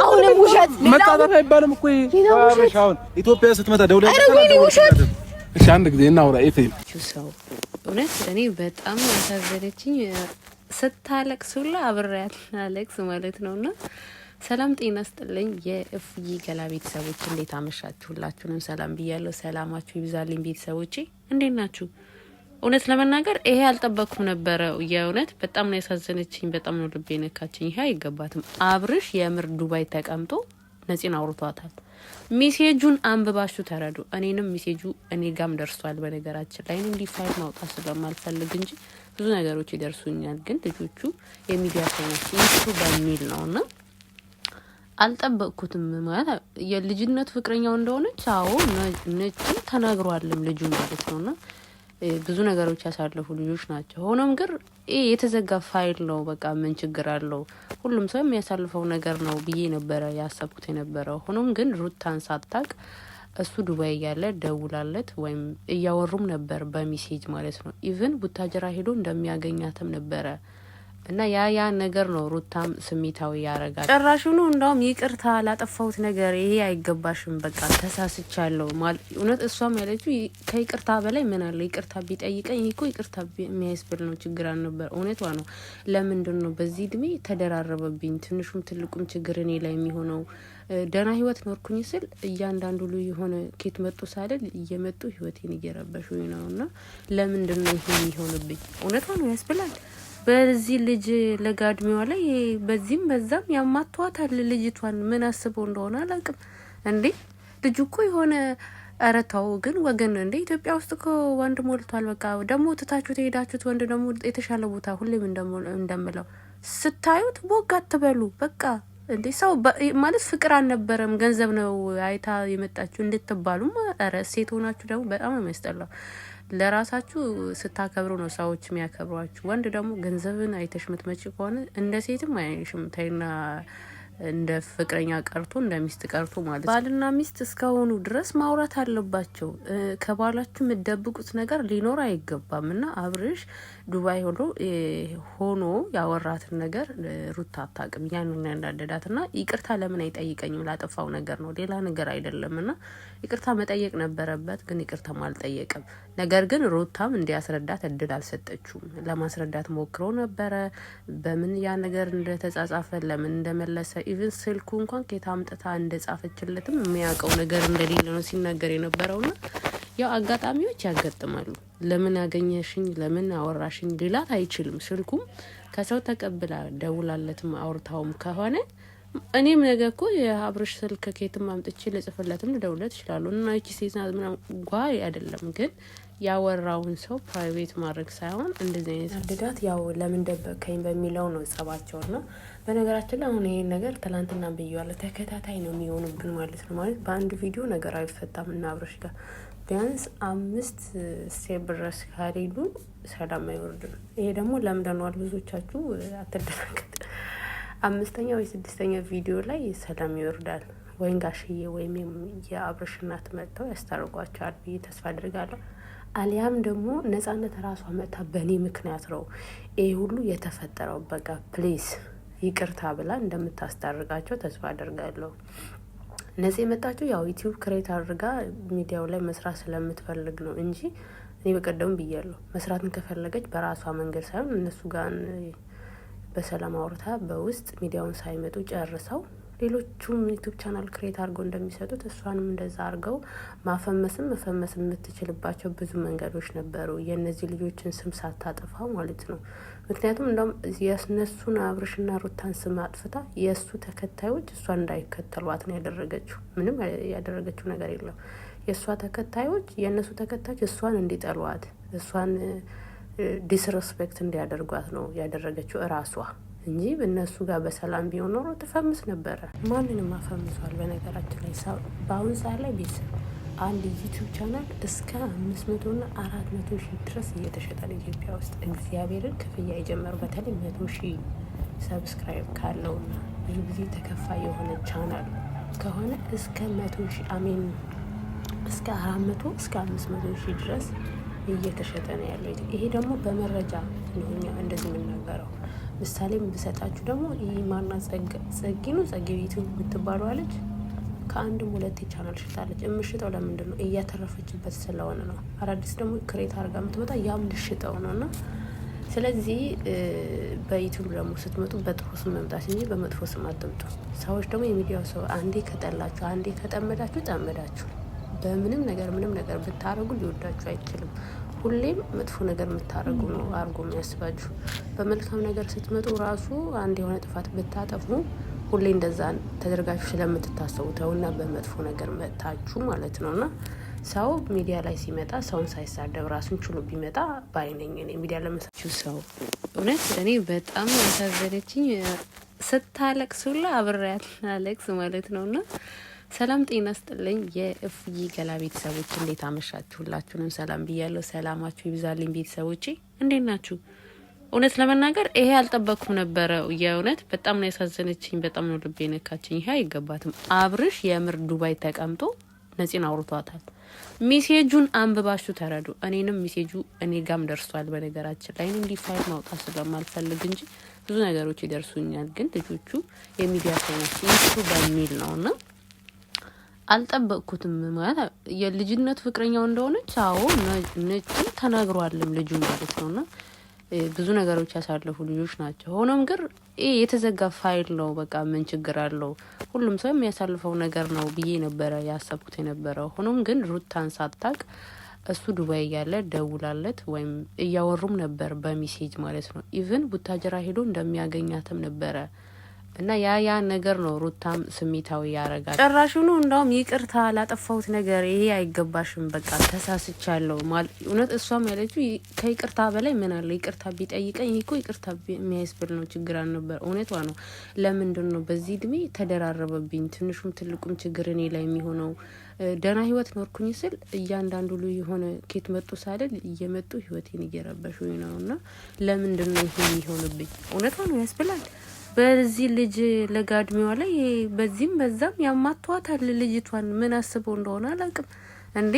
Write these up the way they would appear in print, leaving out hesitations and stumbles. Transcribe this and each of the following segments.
አሁንም ውሸት መጣጣፍ አይባልም እኮ አበሻውን ኢትዮጵያ ስትመጣ ደውለህ እሺ አንድ ጊዜ እናውራ ኤፍሬም ሰው እውነት እኔ በጣም ያሳዘነችኝ ስታለቅሱላ አብሬያት አለቅስ ማለት ነውና ሰላም ጤና ይስጥልኝ የእፍዬ ገላ ቤተሰቦች እንዴት አመሻችሁላችሁንም ሰላም ብያለሁ ሰላማችሁ ይብዛልኝ ቤተሰቦቼ እንዴት ናችሁ እውነት ለመናገር ይሄ አልጠበቅኩም ነበር የእውነት በጣም ነው ያሳዘነችኝ በጣም ነው ልቤ ነካችኝ ይሄ አይገባትም አብርሽ የምር ዱባይ ተቀምጦ ነፂን አውርቷታል ሜሴጁን አንብባችሁ ተረዱ እኔንም ሜሴጁ እኔ ጋም ደርሷል በነገራችን ላይ እንዲ ፋይል ማውጣት ስለማልፈልግ እንጂ ብዙ ነገሮች ይደርሱኛል ግን ልጆቹ የሚዲያ ሳይንስ እሱ በሚል ነውና አልጠበቅኩትም ማለት የልጅነት ፍቅረኛው እንደሆነች አዎ ነጭ ተናግሯልም ልጁ ማለት ነውና ብዙ ነገሮች ያሳለፉ ልጆች ናቸው ሆኖም ግን የተዘጋ ፋይል ነው በቃ ምን ችግር አለው ሁሉም ሰው የሚያሳልፈው ነገር ነው ብዬ ነበር ያሰብኩት የነበረው ሆኖም ግን ሩታን ሳታቅ እሱ ዱባይ ያለ ደውላለት ወይም እያወሩም ነበር በሜሴጅ ማለት ነው ኢቭን ቡታጀራ ሄዶ እንደሚያገኛትም ነበረ እና ያ ነገር ነው ሩታም ስሜታዊ ያረጋል ጨራሹኑ እንደውም ይቅርታ ላጠፋውት ነገር ይሄ አይገባሽም በቃ ተሳስቻለሁ ማለት እውነት እሷም ያለችው ከይቅርታ በላይ ምን አለ ይቅርታ ቢጠይቀኝ እኮ ይቅርታ የሚያስብል ነው ችግር አልነበር እውነቷ ነው ለምንድን ነው በዚህ እድሜ ተደራረበብኝ ትንሹም ትልቁም ችግር እኔ ላይ የሚሆነው ደና ህይወት ኖርኩኝ ስል እያንዳንዱ ልጅ የሆነ ኬት መጡ ሳይል እየመጡ ህይወቴን እየረበሹኝ ነውና ለምንድን ነው ይሄ የሚሆንብኝ እውነቷ ነው ያስብላል በዚህ ልጅ ለጋድሚዋ ላይ በዚህም በዛም ያማቷታል ልጅቷን ምን አስበው እንደሆነ አላውቅም እንዴ ልጅ እኮ የሆነ አረታው ግን ወገን እንዴ ኢትዮጵያ ውስጥ እኮ ወንድ ሞልቷል በቃ ደሞ ተታችሁ ተሄዳችሁት ወንድ ደሞ የተሻለ ቦታ ሁሌም እንደምለው ስታዩት ቦጋ አትበሉ በቃ እንዴ ሰው ማለት ፍቅር አልነበረም ገንዘብ ነው አይታ የመጣችሁ እንድትባሉ አረ ሴት ሆናችሁ ደግሞ በጣም የሚያስጠላው ለራሳችሁ ስታከብሩ ነው ሰዎች የሚያከብሯችሁ ወንድ ደግሞ ገንዘብን አይተሽ ምትመጪ ከሆነ እንደ ሴትም አይሽም ታይና እንደ ፍቅረኛ ቀርቶ እንደ ሚስት ቀርቶ ማለት ባልና ሚስት እስከሆኑ ድረስ ማውራት አለባቸው ከባላችሁ የምትደብቁት ነገር ሊኖር አይገባምና አብርሽ ዱባይ ሆኖ ያወራትን ነገር ሩታ አታውቅም ያንን ያንዳደዳትና ይቅርታ ለምን አይጠይቀኝም ላጠፋው ነገር ነው ሌላ ነገር አይደለምና ይቅርታ መጠየቅ ነበረበት ግን ይቅርታ አልጠየቀም ነገር ግን ሩታም እንዲያስረዳት እድል አልሰጠችውም ለማስረዳት ሞክሮ ነበረ በምን ያ ነገር እንደተጻጻፈ ለምን እንደመለሰ ኢቭን ስልኩ እንኳን ከታምጣታ እንደጻፈችለትም የሚያውቀው ነገር እንደሌለ ነው ሲናገር የነበረውና ያው አጋጣሚዎች ያጋጥማሉ ለምን ያገኘሽኝ ለምን አወራሽኝ ሊላት አይችልም ስልኩም ከሰው ተቀብላ ደውላለትም አውርታውም ከሆነ እኔም ነገ እኮ የአብርሽ ስልክ ከየትም አምጥቼ ለጽፈለትም ደውለት ይችላል እና እቺ ሴት ምናምን ጓይ አይደለም ግን ያወራውን ሰው ፕራይቬት ማድረግ ሳይሆን እንደዚህ አይነት አድዳት ያው ለምን ደበከኝ በሚለው ነው ጸባቸውና በነገራችን ላይ አሁን ይሄን ነገር ትላንትና ብየዋለሁ ተከታታይ ነው የሚሆንብን ማለት ነው ማለት በአንድ ቪዲዮ ነገር አይፈታም እና አብርሽ ጋር ቢያንስ 5 ስቴፕ ድረስ ካሪዱ ሰላም አይወርድም ይሄ ደግሞ ለምደናል ብዙዎቻችሁ አትደናገጡ 5ኛ ወይ 6ኛ ቪዲዮ ላይ ሰላም ይወርዳል ወይን ጋሽዬ ወይም የአብርሽ እናት መጥተው ያስታርቋቸዋል ብዬ ተስፋ አድርጋለሁ አሊያም ደግሞ ነፃነት ራሷ መጣ በኔ ምክንያት ነው ይሄ ሁሉ የተፈጠረው በቃ ፕሊዝ ይቅርታ ብላ እንደምታስታርቃቸው ተስፋ አድርጋለሁ ነፂ መጣችሁ ያው ዩቲዩብ ክሬት አድርጋ ሚዲያው ላይ መስራት ስለምትፈልግ ነው እንጂ እኔ በቀደም ብያለሁ መስራትን ከፈለገች በራሷ መንገድ ሳይሆን እነሱ ጋር በሰላም አውርታ በውስጥ ሚዲያውን ሳይመጡ ጨርሰው ሌሎቹም ዩቲዩብ ቻናል ክሬት አድርገው እንደሚሰጡት እሷንም እንደዛ አድርገው ማፈመስም የምትችልባቸው ብዙ መንገዶች ነበሩ የነዚህ ልጆችን ስም ሳታጠፋ ማለት ነው ምክንያቱም እንደውም የነሱን አብርሽና ሩታን ስም አጥፍታ የሱ ተከታዮች እሷን እንዳይከተሏት ነው ያደረገችው ምንም ያደረገችው ነገር የለም የሷ ተከታዮች የነሱ ተከታዮች እሷን እንዲጠሏት እሷን ዲስሬስፔክት እንዲያደርጓት ነው ያደረገችው ራሷ እንጂ በእነሱ ጋር በሰላም ቢሆን ኖሮ ተፈምስ ነበር ማንንም አፈምሷል በነገራችን ላይ በአሁን ሰዓት ላይ ቤተሰብ አንድ ዩቲዩብ ቻናል እስከ 500 እና 400 ሺህ ድረስ እየተሸጠ ነው ኢትዮጵያ ውስጥ እግዚአብሔርን ክፍያ የጀመረው በተለይ 100 ሺህ ሰብስክራይብ ካለውና ብዙ ጊዜ ተከፋይ የሆነ ቻናል ከሆነ እስከ 100 ሺህ አሜን እስከ 400 እስከ 500 ሺህ ድረስ እየተሸጠ ነው ያለው ይሄ ደግሞ በመረጃ ነው እንደዚህ የምናገረው ምሳሌም ብሰጣችሁ ደግሞ ማና ጸጊ ነው ጸጊ ቤቱ የምትባለው አለች ከአንድም ሁለት ቻናል ሽጣለች። የምሽጠው ለምንድን ነው? እያተረፈችበት ስለሆነ ነው። አዳዲስ ደግሞ ክሬት አድርጋ የምትመጣ ያም ልሽጠው ነው። እና ስለዚህ በዩቱብ ደግሞ ስትመጡ በጥሩ ስም መምጣት እንጂ በመጥፎ ስም አትምጡ። ሰዎች ደግሞ የሚዲያው ሰው አንዴ ከጠላችሁ አንዴ ከጠመዳችሁ ጠመዳችሁ። በምንም ነገር ምንም ነገር ብታረጉ ሊወዳችሁ አይችልም። ሁሌም መጥፎ ነገር የምታረጉ ነው አርጎ የሚያስባችሁ። በመልካም ነገር ስትመጡ ራሱ አንድ የሆነ ጥፋት ብታጠፉ ሁሌ እንደዛ ተደርጋችሁ ስለምትታሰቡ ተውና በመጥፎ ነገር መጥታችሁ ማለት ነው። እና ሰው ሚዲያ ላይ ሲመጣ ሰውን ሳይሳደብ ራሱን ችሎ ቢመጣ ባይነኝ። እኔ ሚዲያ ለመሳችሁ ሰው እውነት እኔ በጣም ያሳዘነችኝ ስታለቅሱላ አብሬያት አለቅስ ማለት ነው። እና ሰላም ጤና ስጥልኝ የእፍዬ ገላ ቤተሰቦች እንዴት አመሻችሁ? ሁላችሁንም ሰላም ብያለሁ። ሰላማችሁ ይብዛልኝ ቤተሰቦቼ፣ እንዴት ናችሁ? እውነት ለመናገር ይሄ አልጠበቅኩም ነበረ። የእውነት በጣም ነው ያሳዘነችኝ፣ በጣም ነው ልቤ ነካችኝ። ይሄ አይገባትም። አብርሽ የምር ዱባይ ተቀምጦ ነፂን አውርቷታል። ሜሴጁን አንብባችሁ ተረዱ። እኔንም ሜሴጁ እኔ ጋም ደርሷል። በነገራችን ላይ እንዲህ ፋይል ማውጣት ስለማልፈልግ እንጂ ብዙ ነገሮች ይደርሱኛል። ግን ልጆቹ የሚዲያ ሳይንስ ይስሩ በሚል ነውና አልጠበቅኩትም። ማለት የልጅነት ፍቅረኛው እንደሆነች አዎ ነጭ ተናግሯልም ልጁ ማለት ነውና ብዙ ነገሮች ያሳለፉ ልጆች ናቸው። ሆኖም ግን የተዘጋ ፋይል ነው። በቃ ምን ችግር አለው? ሁሉም ሰው የሚያሳልፈው ነገር ነው ብዬ ነበረ ያሰብኩት የነበረው። ሆኖም ግን ሩታን ሳታቅ እሱ ዱባይ እያለ ደውላለት ወይም እያወሩም ነበር በሜሴጅ ማለት ነው። ኢቭን ቡታጀራ ሄዶ እንደሚያገኛትም ነበረ እና ያ ነገር ነው ሩታም ስሜታዊ ያረጋል። ጨራሹኑ እንዳውም ይቅርታ ላጠፋሁት ነገር ይሄ አይገባሽም፣ በቃ ተሳስቻለሁ ማለት እውነት እሷም ያለችው ከይቅርታ በላይ ምን አለ? ይቅርታ ቢጠይቀኝ እኮ ይቅርታ የሚያስብል ነው፣ ችግር አልነበረ። እውነቷ ነው። ለምንድን ነው በዚህ እድሜ ተደራረበብኝ? ትንሹም ትልቁም ችግር እኔ ላይ የሚሆነው ደህና ህይወት ኖርኩኝ ስል እያንዳንዱ ልጅ የሆነ ኬት መጡ ሳልል እየመጡ ህይወቴን እየረበሹኝ ነው። እና ለምንድን ነው ይሄ የሚሆንብኝ? እውነቷ ነው ያስብላል። በዚህ ልጅ ለጋ እድሜዋ ላይ በዚህም በዛም ያማቷታል። ልጅቷን ምን አስበው እንደሆነ አላውቅም። እንዴ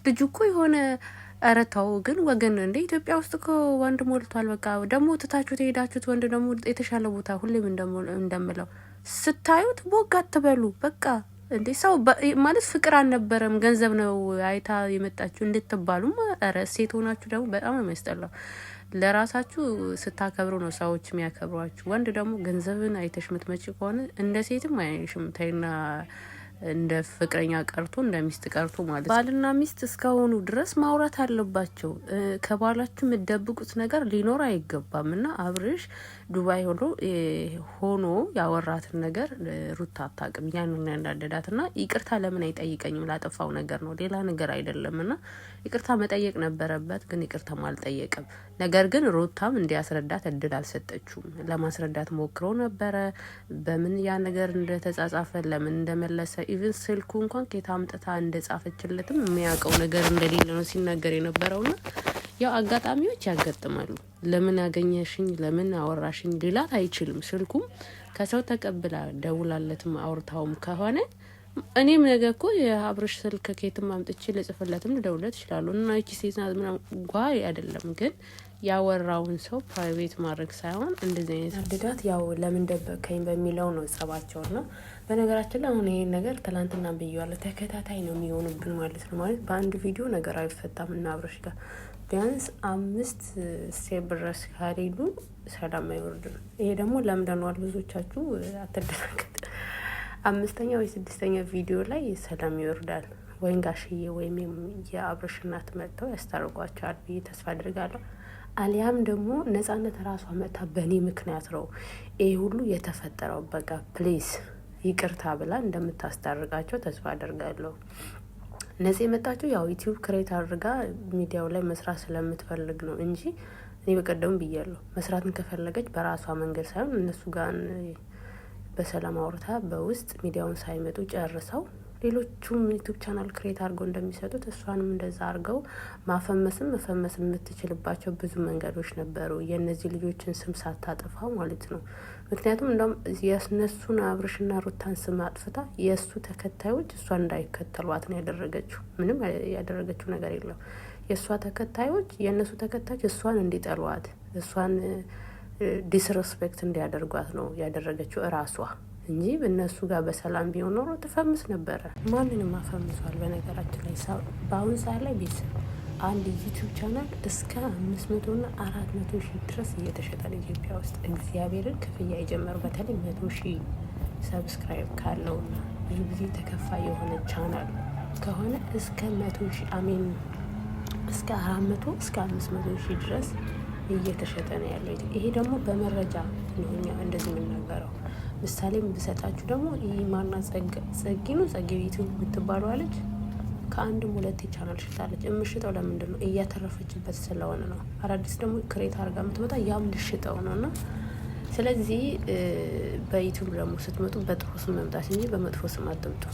ልጁ እኮ የሆነ አረታው ግን ወገን እንዴ ኢትዮጵያ ውስጥ እኮ ወንድ ሞልቷል። በቃ ደግሞ ትታችሁት የሄዳችሁት ወንድ ደግሞ የተሻለ ቦታ ሁሌም እንደምለው ስታዩት ቦግ አትበሉ። በቃ እንዴ ሰው ማለት ፍቅር አልነበረም ገንዘብ ነው አይታ የመጣችሁ እንድትባሉም ኧረ ሴት ሆናችሁ ደግሞ በጣም ነው የሚያስጠላው። ለራሳችሁ ስታከብሩ ነው ሰዎች የሚያከብሯችሁ። ወንድ ደግሞ ገንዘብን አይተሽ ምትመጪ ከሆነ እንደ ሴትም አይሽም። ተይና እንደ ፍቅረኛ ቀርቶ እንደ ሚስት ቀርቶ ማለት ባልና ሚስት እስከሆኑ ድረስ ማውራት አለባቸው። ከባላችሁ የምትደብቁት ነገር ሊኖር አይገባም። እና አብርሽ ዱባይ ሆኖ ያወራትን ነገር ሩታ አታውቅም። ያንን ያናደዳት እና ይቅርታ ለምን አይጠይቀኝም? ላጠፋው ነገር ነው ሌላ ነገር አይደለም። እና ይቅርታ መጠየቅ ነበረበት፣ ግን ይቅርታም አልጠየቅም። ነገር ግን ሩታም እንዲያስረዳት እድል አልሰጠችውም። ለማስረዳት ሞክሮ ነበረ፣ በምን ያ ነገር እንደተጻጻፈ ለምን እንደመለሰ ኢቭን ስልኩ እንኳን ከየት አምጥታ እንደጻፈችለትም የሚያውቀው ነገር እንደሌለ ነው ሲናገር የነበረውና ያው አጋጣሚዎች ያጋጥማሉ። ለምን አገኘሽኝ ለምን አወራሽኝ ሊላት አይችልም። ስልኩም ከሰው ተቀብላ ደውላለትም አውርታውም ከሆነ እኔም ነገ እኮ የአብርሽ ስልክ ከየትም አምጥቼ ልጽፍለትም ልደውለት ይችላሉ። እና እቺ ሴት ናት ምናምን ጓይ አይደለም። ግን ያወራውን ሰው ፕራይቬት ማድረግ ሳይሆን እንደዚህ አይነት አድዳት ያው ለምን ደበከኝ በሚለው ነው ጸባቸውና በነገራችን ላይ አሁን ይሄን ነገር ትላንትና ብዬዋለሁ። ተከታታይ ነው የሚሆኑብን ማለት ነው። ማለት በአንድ ቪዲዮ ነገር አይፈታም እና አብርሽ ጋር ቢያንስ 5 ስቴፕ ድረስ ካልሄዱ ሰላም አይወርድም። ይሄ ደግሞ ለምደነዋል። ብዙዎቻችሁ አትደናገጥ። 5ኛ ወይ 6ኛ ቪዲዮ ላይ ሰላም ይወርዳል። ወይም ጋሽዬ ወይም የአብርሽ እናት መጥተው ያስታርቋቸዋል ብዬ ተስፋ አድርጋለሁ። አሊያም ደግሞ ነጻነት ራሷ መጥታ በእኔ ምክንያት ነው ይሄ ሁሉ የተፈጠረው፣ በቃ ፕሊዝ ይቅርታ ብላ እንደምታስታርቃቸው ተስፋ አደርጋለሁ። ነፂ የመጣችው ያው ዩቲዩብ ክሬት አድርጋ ሚዲያው ላይ መስራት ስለምትፈልግ ነው እንጂ እኔ በቀደሙ ብያለሁ። መስራትን ከፈለገች በራሷ መንገድ ሳይሆን እነሱ ጋር በሰላም አውርታ በውስጥ ሚዲያውን ሳይመጡ ጨርሰው ሌሎቹም ዩቲዩብ ቻናል ክሬት አድርገው እንደሚሰጡት እሷንም እንደዛ አድርገው ማፈመስም መፈመስ የምትችልባቸው ብዙ መንገዶች ነበሩ፣ የእነዚህ ልጆችን ስም ሳታጠፋ ማለት ነው። ምክንያቱም እንደውም የእነሱን አብርሽና ሩታን ስም አጥፍታ የእሱ ተከታዮች እሷን እንዳይከተሏት ነው ያደረገችው። ምንም ያደረገችው ነገር የለም። የእሷ ተከታዮች የእነሱ ተከታዮች እሷን እንዲጠሏት፣ እሷን ዲስሬስፔክት እንዲያደርጓት ነው ያደረገችው እራሷ እንጂ በእነሱ ጋር በሰላም ቢሆን ኖሮ ትፈምስ ነበረ። ማንንም አፈምሷል። በነገራችን ላይ በአሁን ሰዓት ላይ ቤተሰብ አንድ ዩቲዩብ ቻናል እስከ 500 እና 400 ሺህ ድረስ እየተሸጠ ነው ኢትዮጵያ ውስጥ። እግዚአብሔርን ክፍያ የጀመሩ በተለይ 100 ሺህ ሰብስክራይብ ካለውና ብዙ ጊዜ ተከፋይ የሆነ ቻናል ከሆነ እስከ 100 ሺህ አሜን እስከ 400 እስከ 500 ሺህ ድረስ እየተሸጠ ነው ያለው። ይሄ ደግሞ በመረጃ ነው እንደዚህ የምናገረው። ምሳሌ ብሰጣችሁ ደግሞ ማና ጸጊ ነው ጸጊ ዩቲዩብ የምትባለው አለች ከአንድም 2 ቻናል ሽጣለች። የምሽጠው ለምንድን ነው? እያተረፈችበት ስለሆነ ነው። አዳዲስ ደግሞ ክሬት አድርጋ የምትመጣ ያም ልሽጠው ነው። እና ስለዚህ በዩቲዩብ ደግሞ ስትመጡ በጥሩ ስም መምጣት እንጂ በመጥፎ ስም አትምጡ።